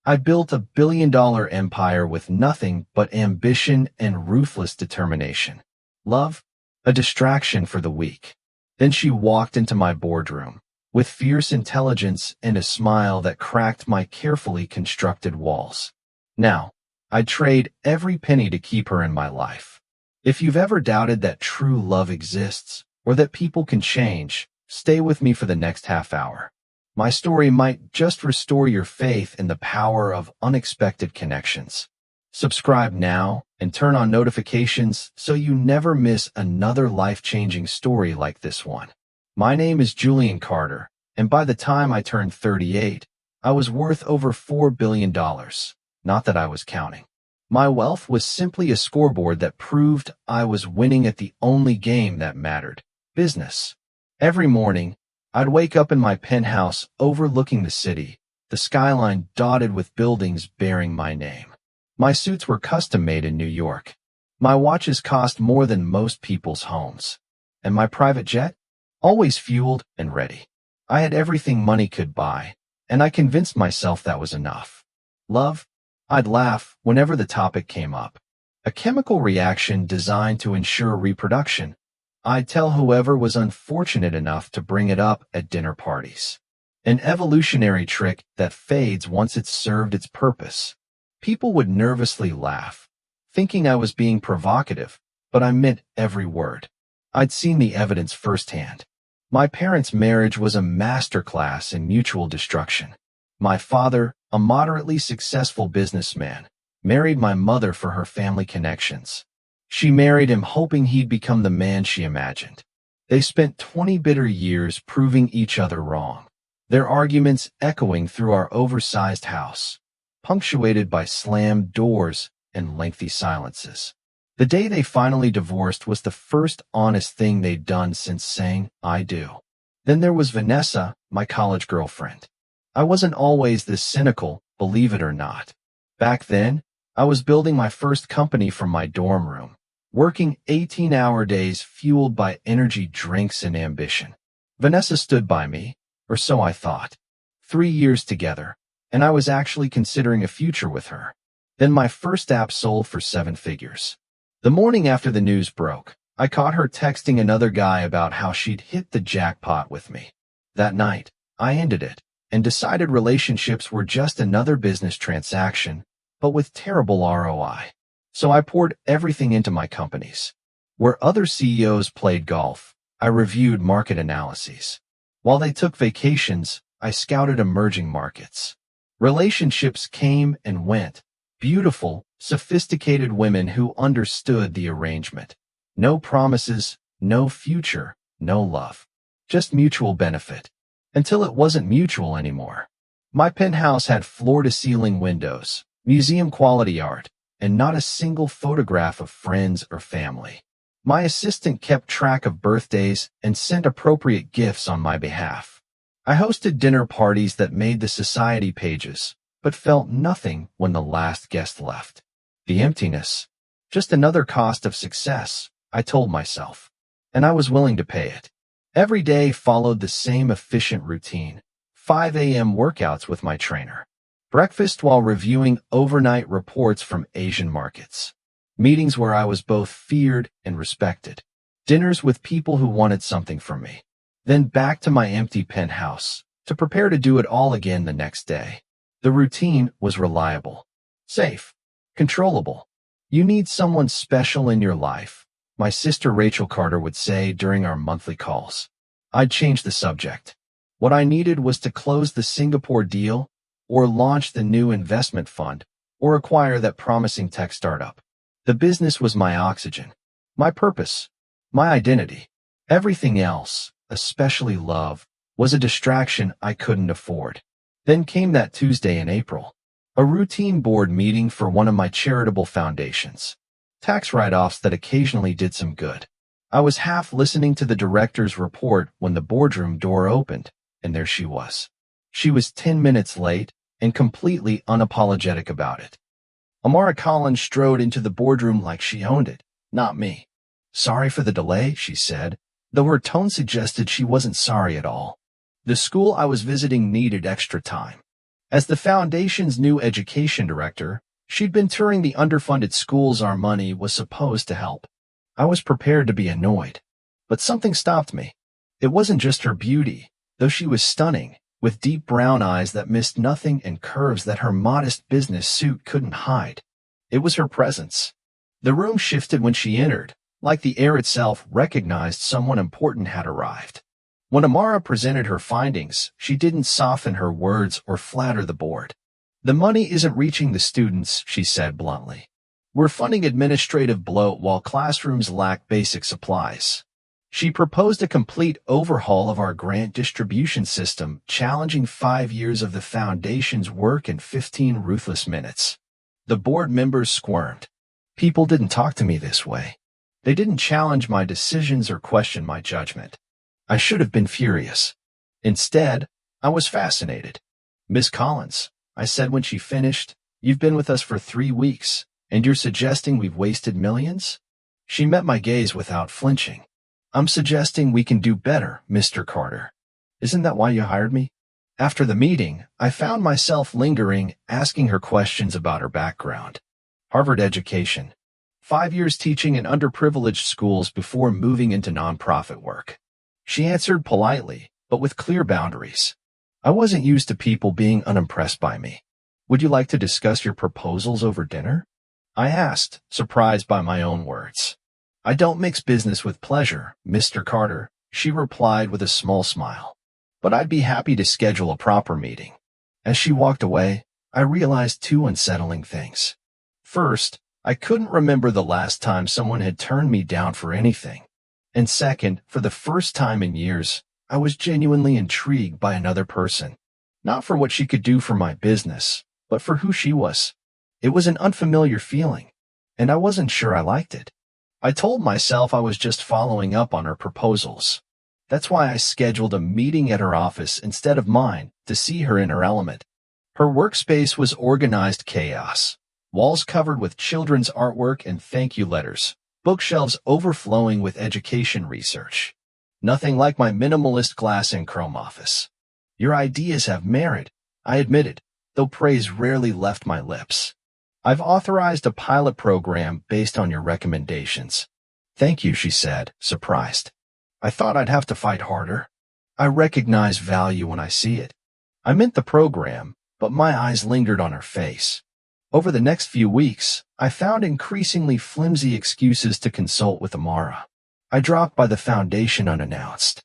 I built a $1 billion empire with nothing but ambition and ruthless determination. Love? A distraction for the weak. Then she walked into my boardroom, with fierce intelligence and a smile that cracked my carefully constructed walls. Now, I'd trade every penny to keep her in my life. If you've ever doubted that true love exists, or that people can change, stay with me for the next half hour. My story might just restore your faith in the power of unexpected connections. Subscribe now and turn on notifications so you never miss another life-changing story like this one. My name is Julian Carter, and by the time I turned 38, I was worth over $4 billion. Not that I was counting. My wealth was simply a scoreboard that proved I was winning at the only game that mattered: business. Every morning, I'd wake up in my penthouse overlooking the city, the skyline dotted with buildings bearing my name. My suits were custom-made in New York. My watches cost more than most people's homes. And my private jet? Always fueled and ready. I had everything money could buy, and I convinced myself that was enough. Love? I'd laugh whenever the topic came up. A chemical reaction designed to ensure reproduction. I'd tell whoever was unfortunate enough to bring it up at dinner parties. An evolutionary trick that fades once it's served its purpose. People would nervously laugh, thinking I was being provocative, but I meant every word. I'd seen the evidence firsthand. My parents' marriage was a masterclass in mutual destruction. My father, a moderately successful businessman, married my mother for her family connections. She married him hoping he'd become the man she imagined. They spent 20 bitter years proving each other wrong, their arguments echoing through our oversized house, punctuated by slammed doors and lengthy silences. The day they finally divorced was the first honest thing they'd done since saying, "I do." Then there was Vanessa, my college girlfriend. I wasn't always this cynical, believe it or not. Back then, I was building my first company from my dorm room, working 18-hour days fueled by energy drinks and ambition. Vanessa stood by me, or so I thought. 3 years together, and I was actually considering a future with her. Then my first app sold for 7 figures. The morning after the news broke, I caught her texting another guy about how she'd hit the jackpot with me. That night, I ended it, and decided relationships were just another business transaction, but with terrible ROI. So I poured everything into my companies. Where other CEOs played golf, I reviewed market analyses. While they took vacations, I scouted emerging markets. Relationships came and went. Beautiful, sophisticated women who understood the arrangement. No promises, no future, no love. Just mutual benefit. Until it wasn't mutual anymore. My penthouse had floor-to-ceiling windows, museum-quality art, and not a single photograph of friends or family. My assistant kept track of birthdays and sent appropriate gifts on my behalf. I hosted dinner parties that made the society pages, but felt nothing when the last guest left. The emptiness. Just another cost of success, I told myself. And I was willing to pay it. Every day followed the same efficient routine. 5 a.m. workouts with my trainer. Breakfast while reviewing overnight reports from Asian markets. Meetings where I was both feared and respected. Dinners with people who wanted something from me. Then back to my empty penthouse, to prepare to do it all again the next day. The routine was reliable, safe, controllable. You need someone special in your life, my sister Rachel Carter would say during our monthly calls. I'd change the subject. What I needed was to close the Singapore deal, or launch the new investment fund, or acquire that promising tech startup. The business was my oxygen, my purpose, my identity. Everything else, especially love, was a distraction I couldn't afford. Then came that Tuesday in April, a routine board meeting for one of my charitable foundations. Tax write-offs that occasionally did some good. I was half listening to the director's report when the boardroom door opened, and there she was. She was 10 minutes late and completely unapologetic about it. Amara Collins strode into the boardroom like she owned it, not me. "Sorry for the delay," she said, though her tone suggested she wasn't sorry at all. The school I was visiting needed extra time. As the foundation's new education director, she'd been touring the underfunded schools our money was supposed to help. I was prepared to be annoyed, but something stopped me. It wasn't just her beauty, though she was stunning, with deep brown eyes that missed nothing and curves that her modest business suit couldn't hide. It was her presence. The room shifted when she entered, like the air itself recognized someone important had arrived. When Amara presented her findings, she didn't soften her words or flatter the board. "The money isn't reaching the students," she said bluntly. "We're funding administrative bloat while classrooms lack basic supplies." She proposed a complete overhaul of our grant distribution system, challenging 5 years of the foundation's work in 15 ruthless minutes. The board members squirmed. People didn't talk to me this way. They didn't challenge my decisions or question my judgment. I should have been furious. Instead, I was fascinated. "Miss Collins," I said when she finished, "you've been with us for 3 weeks, and you're suggesting we've wasted millions?" She met my gaze without flinching. "I'm suggesting we can do better, Mr. Carter. Isn't that why you hired me?" After the meeting, I found myself lingering, asking her questions about her background. Harvard education. 5 years teaching in underprivileged schools before moving into nonprofit work. She answered politely, but with clear boundaries. I wasn't used to people being unimpressed by me. "Would you like to discuss your proposals over dinner?" I asked, surprised by my own words. "I don't mix business with pleasure, Mr. Carter," she replied with a small smile. "But I'd be happy to schedule a proper meeting." As she walked away, I realized 2 unsettling things. First, I couldn't remember the last time someone had turned me down for anything. And second, for the first time in years, I was genuinely intrigued by another person. Not for what she could do for my business, but for who she was. It was an unfamiliar feeling, and I wasn't sure I liked it. I told myself I was just following up on her proposals. That's why I scheduled a meeting at her office instead of mine to see her in her element. Her workspace was organized chaos. Walls covered with children's artwork and thank you letters, bookshelves overflowing with education research. Nothing like my minimalist glass and chrome office. "Your ideas have merit," I admitted, though praise rarely left my lips. "I've authorized a pilot program based on your recommendations." "Thank you," she said, surprised. "I thought I'd have to fight harder." I recognize value when I see it. I meant the program, but my eyes lingered on her face. Over the next few weeks, I found increasingly flimsy excuses to consult with Amara. I dropped by the foundation unannounced.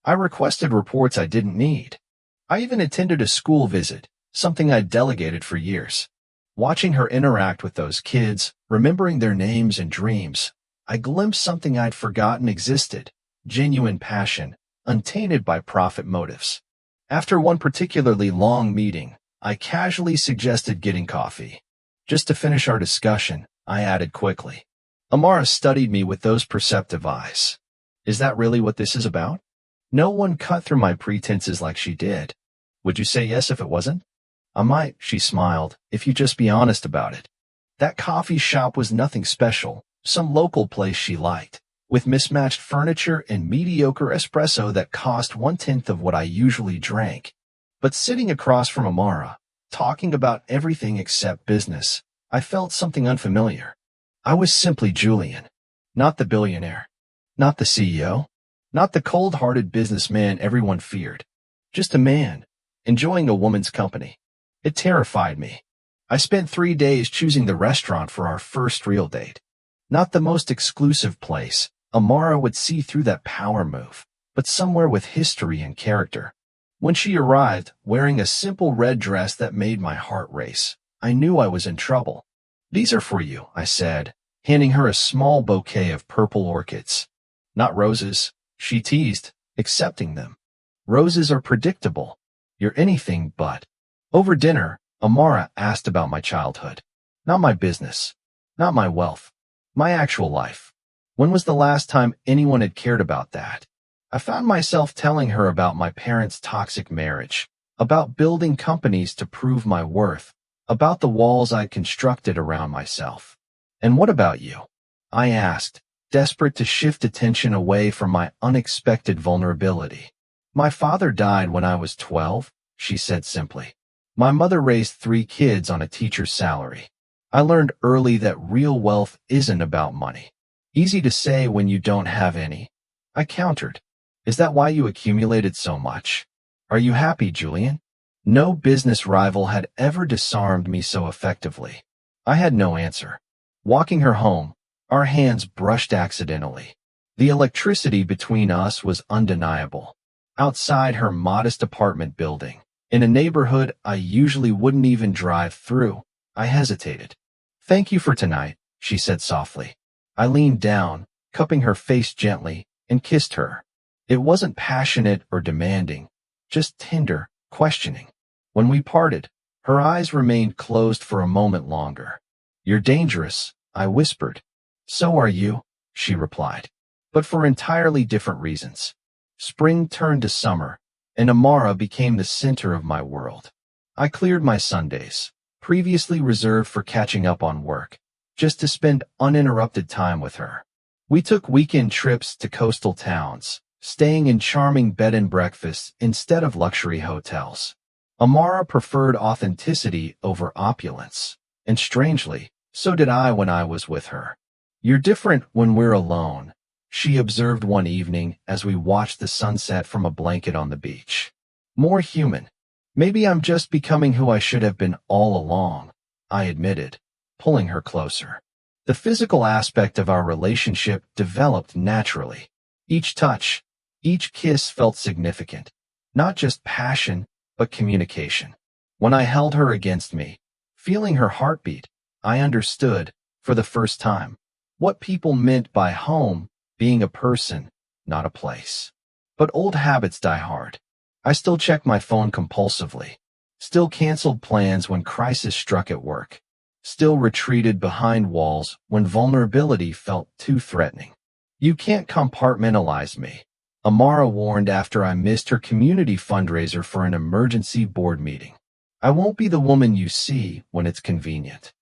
I requested reports I didn't need. I even attended a school visit, something I'd delegated for years. Watching her interact with those kids, remembering their names and dreams, I glimpsed something I'd forgotten existed, genuine passion, untainted by profit motives. After one particularly long meeting, I casually suggested getting coffee. Just to finish our discussion, I added quickly. Amara studied me with those perceptive eyes. "Is that really what this is about?" No one cut through my pretenses like she did. "Would you say yes if it wasn't?" "I might," she smiled, "if you just be honest about it." That coffee shop was nothing special, some local place she liked, with mismatched furniture and mediocre espresso that cost 1/10 of what I usually drank. But sitting across from Amara, talking about everything except business, I felt something unfamiliar. I was simply Julian, not the billionaire, not the CEO, not the cold-hearted businessman everyone feared, just a man, enjoying a woman's company. It terrified me. I spent 3 days choosing the restaurant for our first real date. Not the most exclusive place, Amara would see through that power move, but somewhere with history and character. When she arrived, wearing a simple red dress that made my heart race, I knew I was in trouble. "These are for you," I said, handing her a small bouquet of purple orchids. "Not roses," she teased, accepting them. "Roses are predictable. You're anything but." Over dinner, Amara asked about my childhood. Not my business, not my wealth, my actual life. When was the last time anyone had cared about that? I found myself telling her about my parents' toxic marriage, about building companies to prove my worth, about the walls I'd constructed around myself. "And what about you?" I asked, desperate to shift attention away from my unexpected vulnerability. "My father died when I was 12, she said simply. My mother raised 3 kids on a teacher's salary. I learned early that real wealth isn't about money. Easy to say when you don't have any. I countered. Is that why you accumulated so much? Are you happy, Julian? No business rival had ever disarmed me so effectively. I had no answer. Walking her home, our hands brushed accidentally. The electricity between us was undeniable. Outside her modest apartment building, in a neighborhood I usually wouldn't even drive through, I hesitated. Thank you for tonight, she said softly. I leaned down, cupping her face gently, and kissed her. It wasn't passionate or demanding, just tender, questioning. When we parted, her eyes remained closed for a moment longer. You're dangerous, I whispered. So are you, she replied, but for entirely different reasons. Spring turned to summer, and Amara became the center of my world. I cleared my Sundays, previously reserved for catching up on work, just to spend uninterrupted time with her. We took weekend trips to coastal towns, staying in charming bed and breakfasts instead of luxury hotels. Amara preferred authenticity over opulence, and strangely, so did I when I was with her. You're different when we're alone, she observed one evening as we watched the sunset from a blanket on the beach. More human. Maybe I'm just becoming who I should have been all along, I admitted, pulling her closer. The physical aspect of our relationship developed naturally. Each touch, each kiss felt significant, not just passion, but communication. When I held her against me, feeling her heartbeat, I understood, for the first time, what people meant by home being a person, not a place. But old habits die hard. I still checked my phone compulsively, still canceled plans when crisis struck at work, still retreated behind walls when vulnerability felt too threatening. You can't compartmentalize me, Amara warned after I missed her community fundraiser for an emergency board meeting. I won't be the woman you see when it's convenient.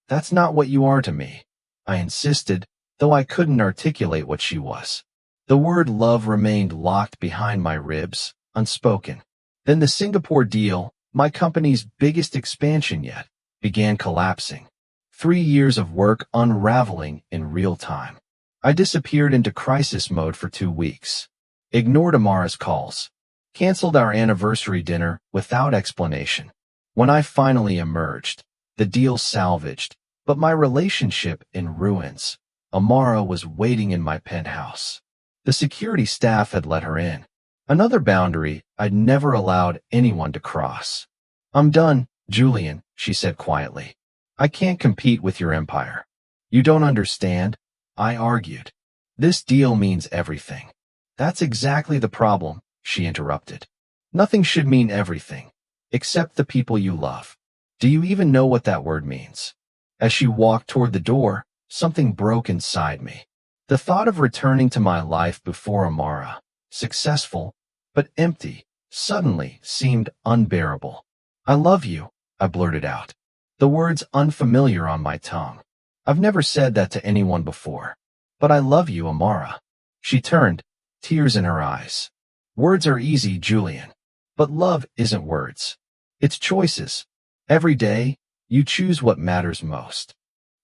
That's not what you are to me, I insisted, though I couldn't articulate what she was. The word love remained locked behind my ribs, unspoken. Then the Singapore deal, my company's biggest expansion yet, began collapsing. 3 years of work unraveling in real time. I disappeared into crisis mode for 2 weeks. Ignored Amara's calls. Canceled our anniversary dinner without explanation. When I finally emerged, the deal salvaged, but my relationship in ruins. Amara was waiting in my penthouse. The security staff had let her in. Another boundary I'd never allowed anyone to cross. I'm done, Julian, she said quietly. I can't compete with your empire. You don't understand, I argued. This deal means everything. That's exactly the problem, she interrupted. Nothing should mean everything, except the people you love. Do you even know what that word means? As she walked toward the door, something broke inside me. The thought of returning to my life before Amara, successful, but empty, suddenly seemed unbearable. I love you, I blurted out, the words unfamiliar on my tongue. I've never said that to anyone before. But I love you, Amara. She turned, tears in her eyes. Words are easy, Julian. But love isn't words. It's choices. Every day, you choose what matters most.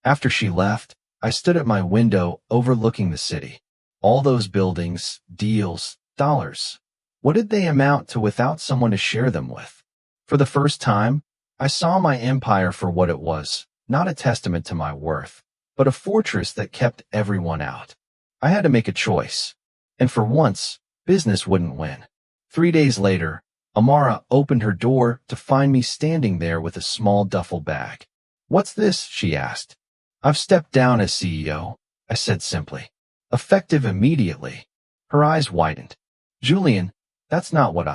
After she left, I stood at my window overlooking the city. All those buildings, deals, dollars. What did they amount to without someone to share them with? For the first time, I saw my empire for what it was, not a testament to my worth, but a fortress that kept everyone out. I had to make a choice. And for once, business wouldn't win. 3 days later, Amara opened her door to find me standing there with a small duffel bag. What's this? She asked. I've stepped down as CEO, I said simply. Effective immediately. Her eyes widened. Julian, that's not what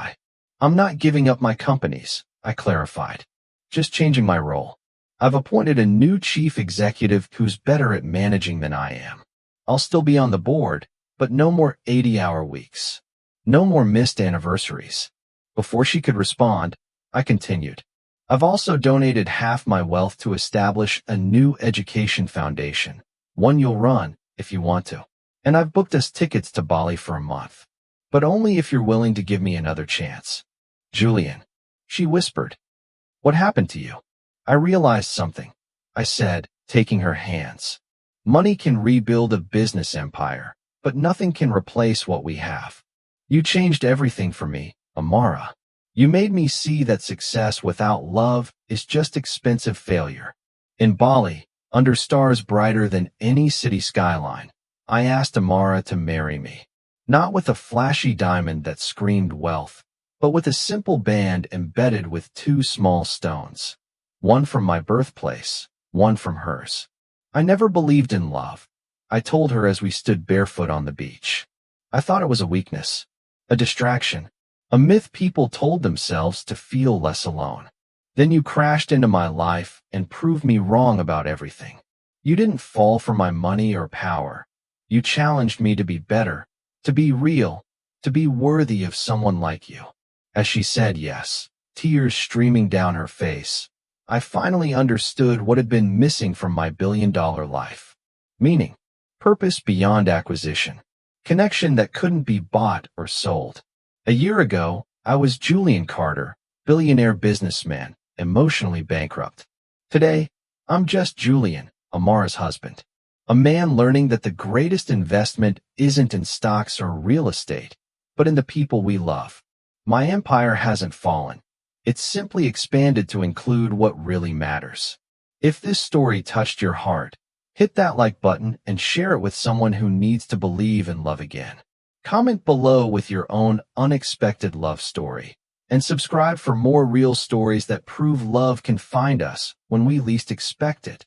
I'm not giving up my companies, I clarified. Just changing my role. I've appointed a new chief executive who's better at managing than I am. I'll still be on the board, but no more 80-hour weeks. No more missed anniversaries. Before she could respond, I continued. I've also donated half my wealth to establish a new education foundation, one you'll run if you want to. And I've booked us tickets to Bali for a month. But only if you're willing to give me another chance. Julian, she whispered. What happened to you? I realized something, I said, taking her hands. Money can rebuild a business empire, but nothing can replace what we have. You changed everything for me, Amara. You made me see that success without love is just expensive failure. In Bali, under stars brighter than any city skyline, I asked Amara to marry me. Not with a flashy diamond that screamed wealth, but with a simple band embedded with two small stones. One from my birthplace, one from hers. I never believed in love, I told her as we stood barefoot on the beach. I thought it was a weakness, a distraction, a myth people told themselves to feel less alone. Then you crashed into my life and proved me wrong about everything. You didn't fall for my money or power. You challenged me to be better, to be real, to be worthy of someone like you. As she said yes, tears streaming down her face, I finally understood what had been missing from my billion-dollar life. Meaning, purpose beyond acquisition, connection that couldn't be bought or sold. A year ago, I was Julian Carter, billionaire businessman, emotionally bankrupt. Today, I'm just Julian, Amara's husband. A man learning that the greatest investment isn't in stocks or real estate, but in the people we love. My empire hasn't fallen. It's simply expanded to include what really matters. If this story touched your heart, hit that like button and share it with someone who needs to believe in love again. Comment below with your own unexpected love story, and subscribe for more real stories that prove love can find us when we least expect it.